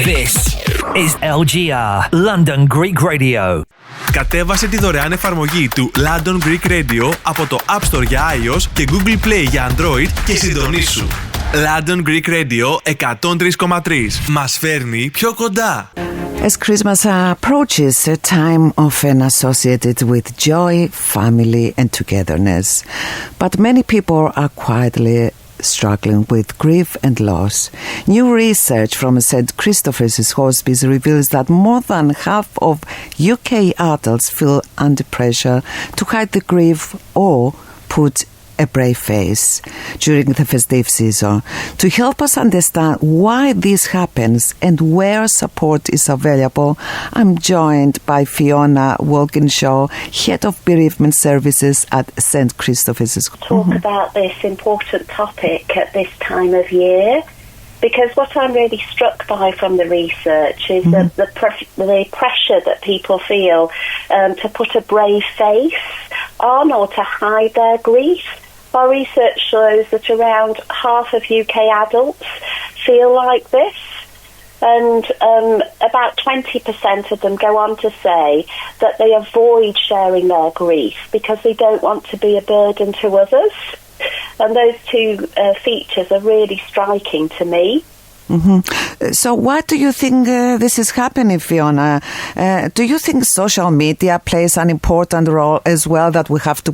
This is LGR, London Greek Radio. Κατέβασε τη δωρεάν εφαρμογή του London Greek Radio από το App Store για iOS και Google Play για Android και συντονίσου. London Greek Radio 103,3 μας φέρνει πιο κοντά. As Christmas approaches, a time often associated with joy, family and togetherness. But many people are quietly struggling with grief and loss. New research from St. Christopher's Hospice reveals that more than half of UK adults feel under pressure to hide the grief or put a brave face during the festive season. To help us understand why this happens and where support is available, I'm joined by Fiona Walkingshaw, Head of Bereavement Services at St. Christopher's. Talk about this important topic at this time of year, because what I'm really struck by from the research is that the pressure that people feel to put a brave face on or to hide their grief. Our research shows that around half of UK adults feel like this, and about 20% of them go on to say that they avoid sharing their grief because they don't want to be a burden to others. And those two features are really striking to me. So why do you think this is happening, Fiona? Do you think social media plays an important role as well, that we have to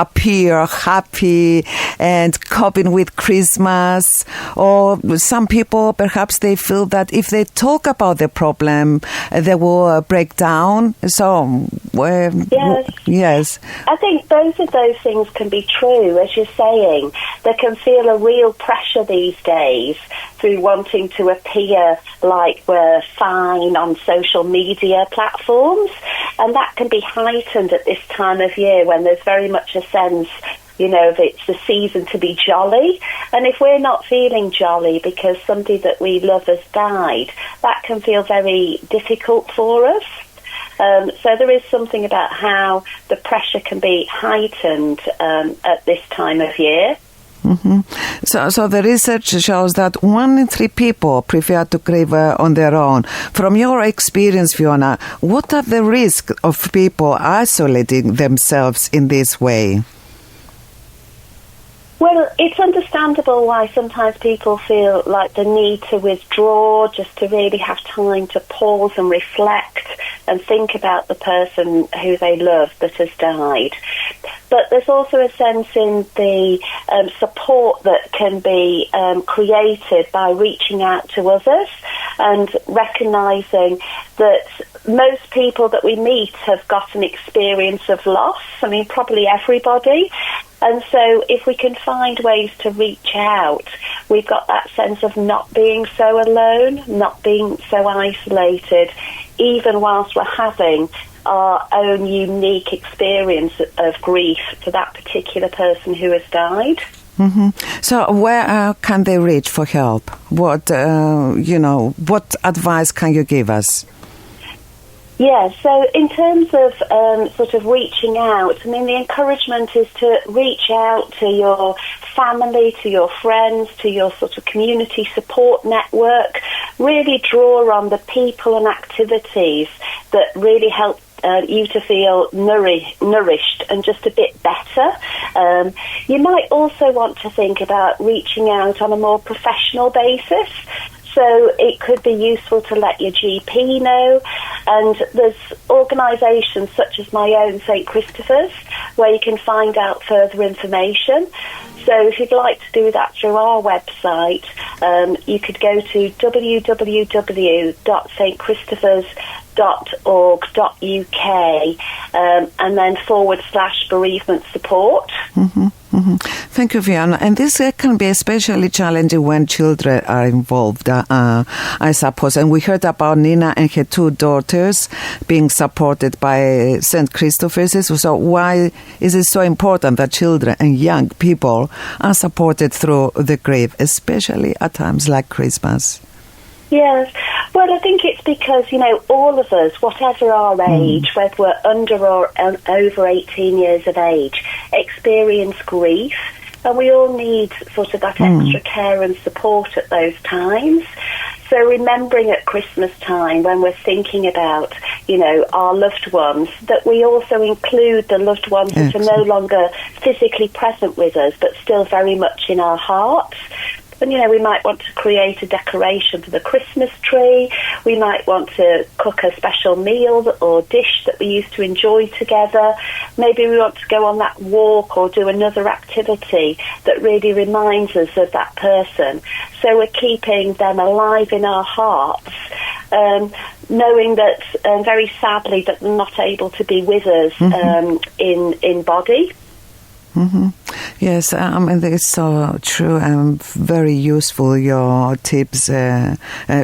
appear happy and coping with Christmas? Or some people, perhaps they feel that if they talk about the problem, they will break down. So, yes. I think both of those things can be true, as you're saying. They can feel a real pressure these days through wanting to appear like we're fine on social media platforms, and that can be heightened at this time of year when there's very much a sense, that it's the season to be jolly. And if we're not feeling jolly because somebody that we love has died, that can feel very difficult for us. So there is something about how the pressure can be heightened at this time of year. So the research shows that 1 in 3 people prefer to grieve on their own. From your experience, Fiona, what are the risks of people isolating themselves in this way? Well, it's understandable why sometimes people feel like the need to withdraw, just to really have time to pause and reflect and think about the person who they love that has died. But there's also a sense in the support that can be created by reaching out to others and recognising that most people that we meet have got an experience of loss. I mean, probably everybody. And so if we can find ways to reach out, we've got that sense of not being so alone, not being so isolated, even whilst we're having our own unique experience of grief for that particular person who has died. So where can they reach for help? What advice can you give us? Yeah, so in terms of sort of reaching out, I mean, the encouragement is to reach out to your family, to your friends, to your sort of community support network. Really draw on the people and activities that really help you to feel nourished and just a bit better. You might also want to think about reaching out on a more professional basis. So it could be useful to let your GP know, and there's organisations such as my own St. Christopher's where you can find out further information. So if you'd like to do that through our website, you could go to www.stchristopher's.org.uk and then /bereavement support. Thank you, Fiona. And this can be especially challenging when children are involved, I suppose. And we heard about Nina and her 2 daughters being supported by St. Christopher's. So why is it so important that children and young people are supported through the grief, especially at times like Christmas? Yes. Well, I think it's because, all of us, whatever our age, whether we're under or over 18 years of age, experience grief. and we all need sort of that extra care and support at those times. So remembering at Christmas time, when we're thinking about, our loved ones, that we also include the loved ones that are no longer physically present with us, but still very much in our hearts. And, we might want to create a decoration for the Christmas tree. We might want to cook a special meal or dish that we used to enjoy together. Maybe we want to go on that walk or do another activity that really reminds us of that person. So we're keeping them alive in our hearts, knowing that, very sadly, that they're not able to be with us in body. Mm-hmm. Yes, it's so true and very useful, your tips,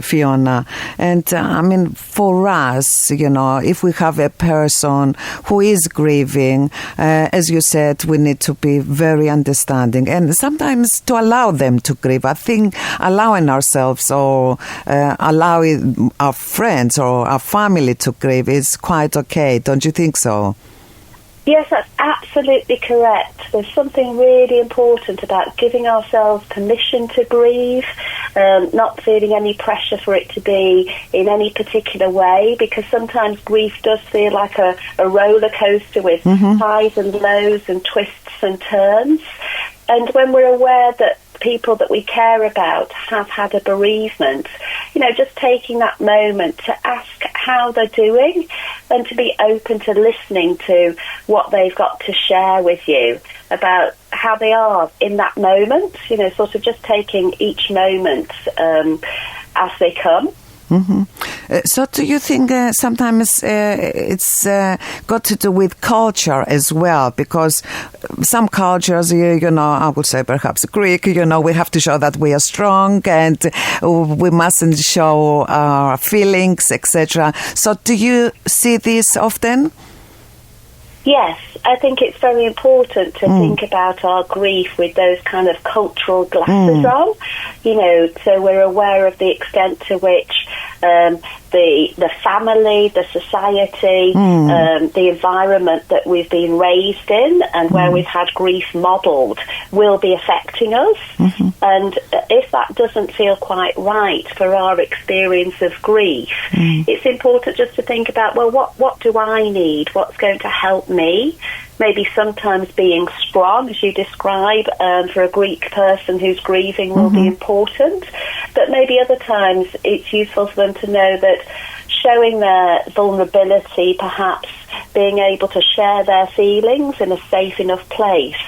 Fiona. And for us, if we have a person who is grieving, as you said, we need to be very understanding and sometimes to allow them to grieve. I think allowing ourselves or allowing our friends or our family to grieve is quite okay. Don't you think so? Yes, that's absolutely correct. There's something really important about giving ourselves permission to grieve, not feeling any pressure for it to be in any particular way, because sometimes grief does feel like a roller coaster with highs and lows and twists and turns. And when we're aware that people that we care about have had a bereavement, just taking that moment to ask how they're doing and to be open to listening to what they've got to share with you about how they are in that moment, sort of just taking each moment as they come. Mm-hmm. So do you think sometimes it's got to do with culture as well? Because some cultures, I would say perhaps Greek, we have to show that we are strong and we mustn't show our feelings, etc. So do you see this often? Yes, I think it's very important to think about our grief with those kind of cultural glasses on, so we're aware of the extent to which the family, the society, the environment that we've been raised in and where we've had grief modelled will be affecting us. And if that doesn't feel quite right for our experience of grief, it's important just to think about, well, what do I need? What's going to help me? Maybe sometimes being strong, as you describe, for a Greek person who's grieving will be important. But maybe other times it's useful for them to know that showing their vulnerability, perhaps being able to share their feelings in a safe enough place,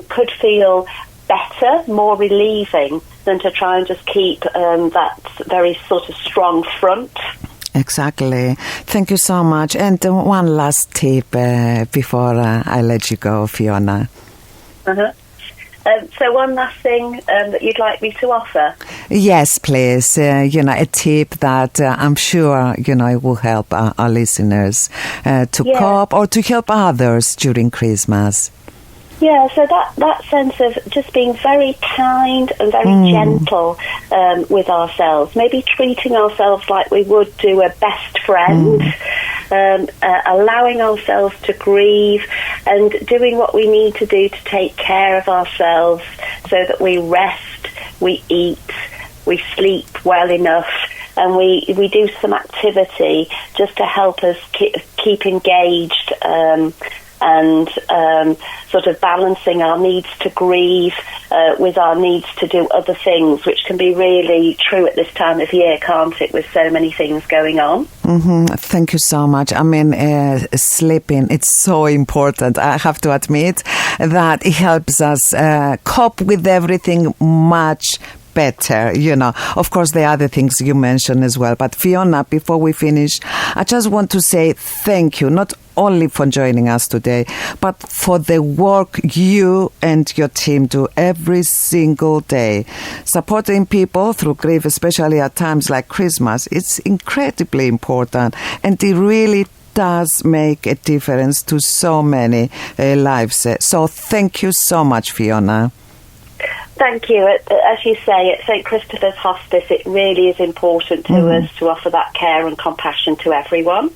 could feel better, more relieving than to try and just keep that very sort of strong front. Exactly. Thank you so much. And one last tip before I let you go, Fiona. So one last thing that you'd like me to offer? Yes, please. A tip that I'm sure, it will help our listeners to cope or to help others during Christmas. Yeah, so that sense of just being very kind and very gentle with ourselves, maybe treating ourselves like we would do a best friend, allowing ourselves to grieve and doing what we need to do to take care of ourselves so that we rest, we eat, we sleep well enough, and we do some activity just to help us keep engaged and sort of balancing our needs to grieve with our needs to do other things, which can be really true at this time of year, can't it, with so many things going on? Thank you so much. Sleeping, it's so important. I have to admit that it helps us cope with everything much better, Of course, the other things you mentioned as well. But Fiona, before we finish, I just want to say thank you, not only for joining us today, but for the work you and your team do every single day. Supporting people through grief, especially at times like Christmas, it's incredibly important, and it really does make a difference to so many lives. So thank you so much, Fiona. Thank you. As you say, at St. Christopher's Hospice, it really is important to us to offer that care and compassion to everyone.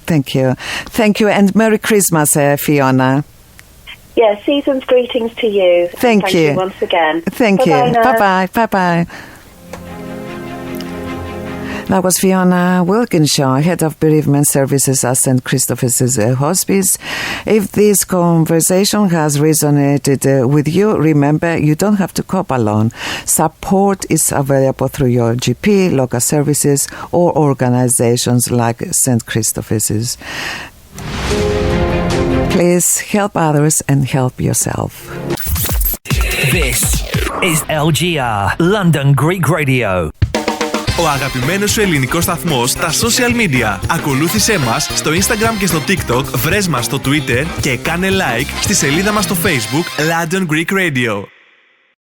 Thank you. Thank you, and Merry Christmas, Fiona. Yeah, season's greetings to you. Thank you once again. Thank you. Bye-bye. Bye-bye. That was Fiona Walkingshaw, head of Bereavement Services at St. Christopher's Hospice. If this conversation has resonated with you, remember you don't have to cope alone. Support is available through your GP, local services, or organizations like St. Christopher's. Please help others and help yourself. This is LGR, London Greek Radio. Ο αγαπημένος σου ελληνικός σταθμός στα social media. Ακολούθησέ μας στο Instagram και στο TikTok, βρες μας στο Twitter και κάνε like στη σελίδα μας στο Facebook London Greek Radio.